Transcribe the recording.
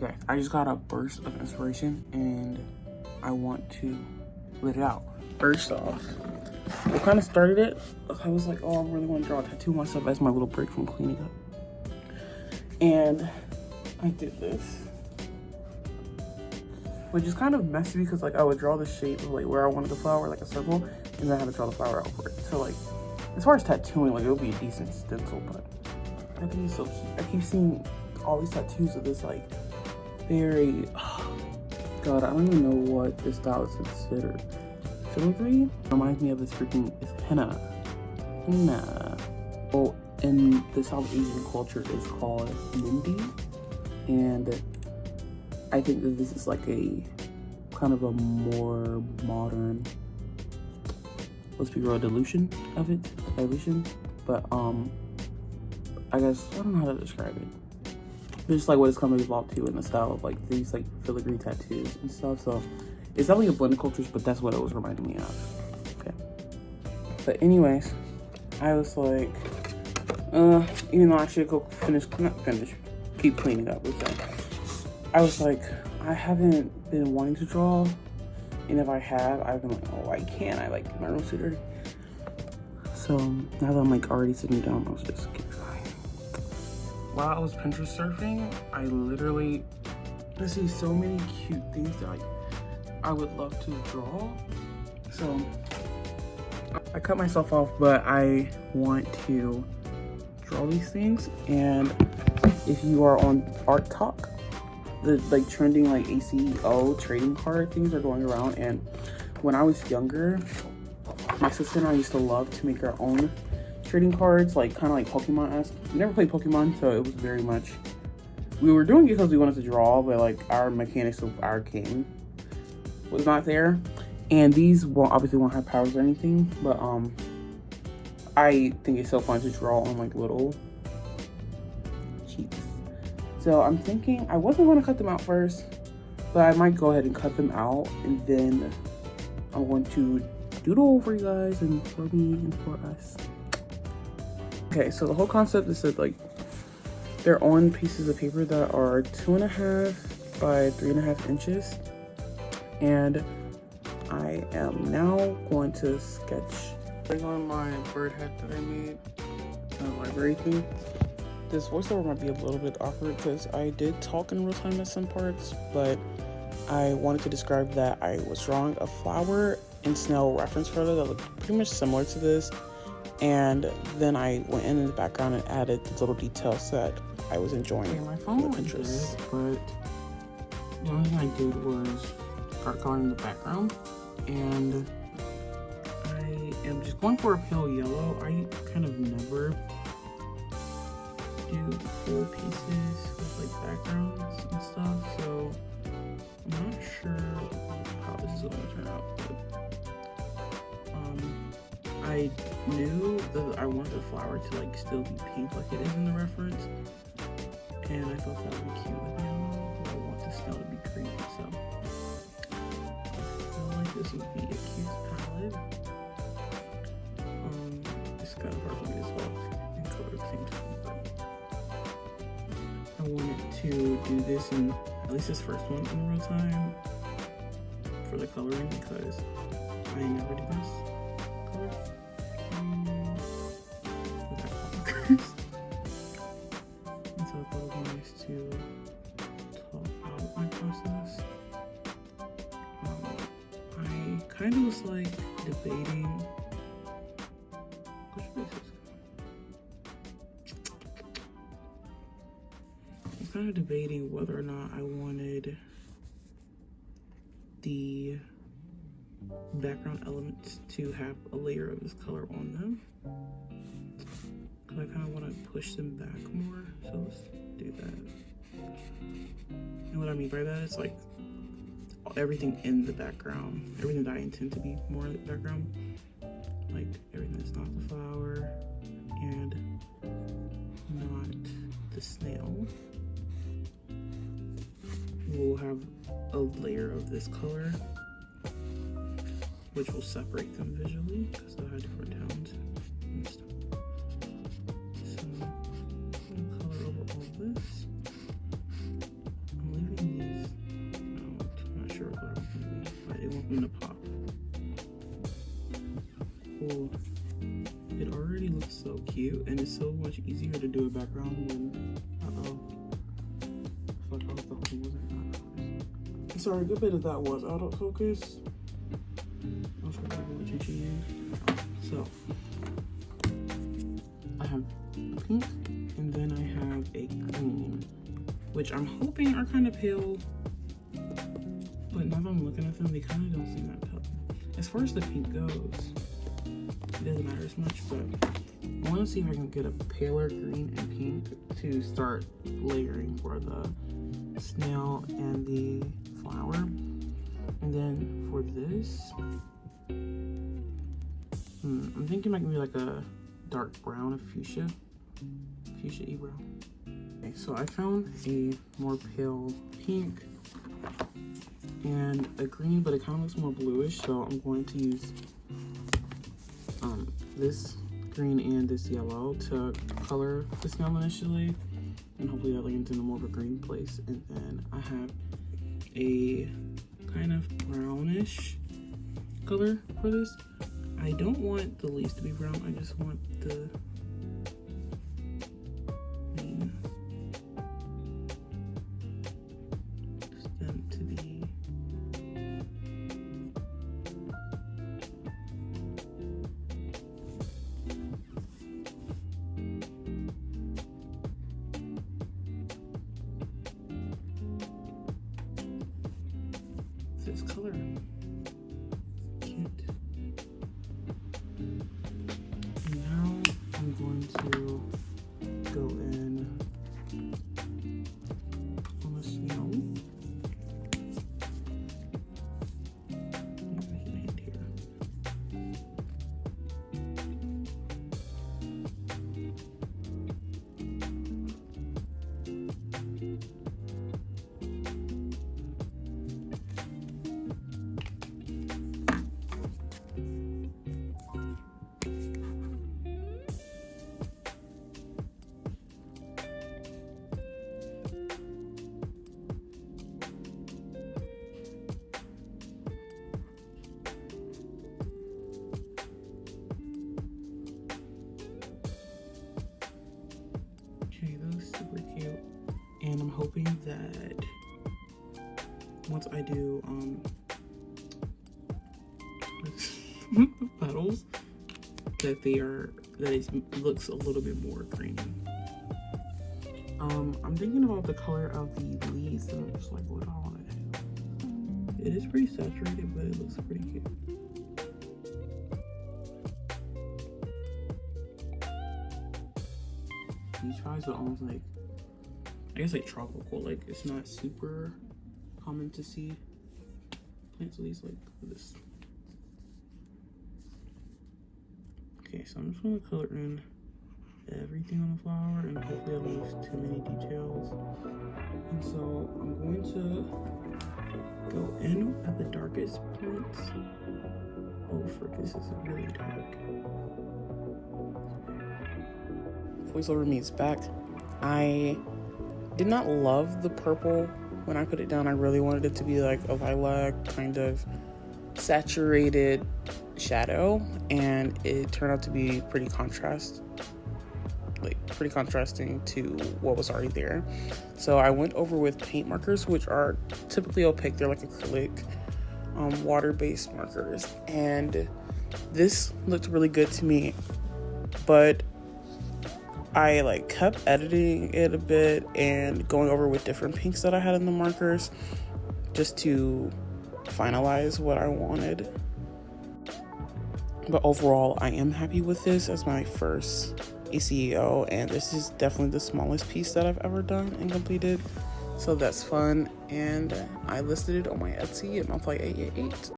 Okay, I just got a burst of inspiration and I want to let it out. First off, what kind of started it, I was like, oh, I really want to draw a tattoo myself as my little break from cleaning up. And I did this, which is kind of messy because like I would draw the shape of like where I wanted the flower, like a circle, and then I had to draw the flower over it. So like, as far as tattooing, like it would be a decent stencil, but I think it's so cute. I keep seeing all these tattoos of this like very, God, I don't even know what this style is considered. Filigree reminds me of this freaking, it's henna. Henna. Oh, in the South Asian culture is called Mindi. And I think that this is like a kind of a more modern, let's be real, dilution of it, dilution. But I guess, I don't know how to describe it. But just like what it's come to evolve to in the style of like these like filigree tattoos and stuff. So it's definitely a blend of cultures, but that's what it was reminding me of. Okay. But anyways, I was like, even though I should go keep cleaning up with that. I was like, I haven't been wanting to draw. And if I have, I've been like, oh, why can't I? Like, my room's too dirty. So now that I'm like already sitting down, I'll just keep trying. While I was Pinterest surfing, I literally see so many cute things that I would love to draw. So I cut myself off, but I want to draw these things. And if you are on Art Talk, the like trending like aceo trading card things are going around. And when I was younger, my sister and I used to love to make our own trading cards, like kind of like Pokemon-esque. We never played Pokemon, so it was very much, we were doing it because we wanted to draw, but like our mechanics of our game was not there. And these obviously won't have powers or anything, but I think it's so fun to draw on like little cheats. So I'm thinking, I wasn't going to cut them out first, but I might go ahead and cut them out, and then I'm going to doodle for you guys and for me and for us. Okay, so the whole concept is that like they're on pieces of paper that are 2.5 by 3.5 inches, and I am now going to sketch. Putting on my bird hat that I made, library thing. This voiceover might be a little bit awkward because I did talk in real time at some parts, but I wanted to describe that I was drawing a flower and snail reference photo that looked pretty much similar to this. And then I went in the background and added the little details that I was enjoying. Okay, my phone went dead, but the only thing I did was start coloring the background. And I am just going for a pale yellow. I kind of never do full pieces with like backgrounds and stuff, so I'm not sure how this is going to turn out. But I knew that I wanted the flower to like still be pink like it is in the reference, and I thought that would be cute with yellow, but I want the snail to be green, so I feel like this would be a cute palette. It's kind of hard for me to talk and color at the same time, but I wanted to do this in at least this first one in real time for the coloring because I never do this color. And so I thought it would be nice to talk about my process. I kind of was like debating which face is I was kind of debating whether or not I wanted the background elements to have a layer of this color on them, because I kind of want to push them back more. So let's do that. And what I mean by that is like everything in the background, everything that I intend to be more in the background, like everything that's not the flower and not the snail, will have a layer of this color, which will separate them visually because they'll have different tones and stuff. So I'm gonna color over all this. I'm leaving much easier to do a background when, I hope the whole thing wasn't out of focus. Sorry, a good bit of that was out of focus. I'll try to do what teaching is. So, I have a pink, and then I have a green, which I'm hoping are kind of pale, but now that I'm looking at them, they kind of don't seem that pale. As far as the pink goes, it doesn't matter as much, but I want to see if I can get a paler green and pink to start layering for the snail and the flower. And then for this, I'm thinking like maybe like a dark brown, a fuchsia-y brown. Okay, so I found a more pale pink and a green, but it kind of looks more bluish, so I'm going to use this green and this yellow to color the snail initially, and hopefully that lands in a more of a green place. And then I have a kind of brownish color for this. I don't want the leaves to be brown, I just want the stem to be this color. Cute. Now I'm going to go in on the snow. Super cute, and I'm hoping that once I do the petals, that it looks a little bit more green. I'm thinking about the color of the leaves, and I'm just like, what do I want to do? It is pretty saturated, but it looks pretty cute. Peach vibes, but almost like, I guess like tropical. Like, it's not super common to see plants with these like this. Okay, so I'm just gonna color in everything on the flower, and hopefully I don't lose too many details. And so I'm going to go in at the darkest points. Oh frick, this is really dark. Voiceover me's back. I did not love the purple when I put it down. I really wanted it to be like a lilac kind of saturated shadow, and it turned out to be pretty contrasting to what was already there. So I went over with paint markers, which are typically opaque. They're like acrylic water-based markers, and this looked really good to me, but I like kept editing it a bit and going over with different pinks that I had in the markers just to finalize what I wanted. But overall, I am happy with this as my first aceo, and this is definitely the smallest piece that I've ever done and completed. So that's fun, and I listed it on my Etsy at monthly888.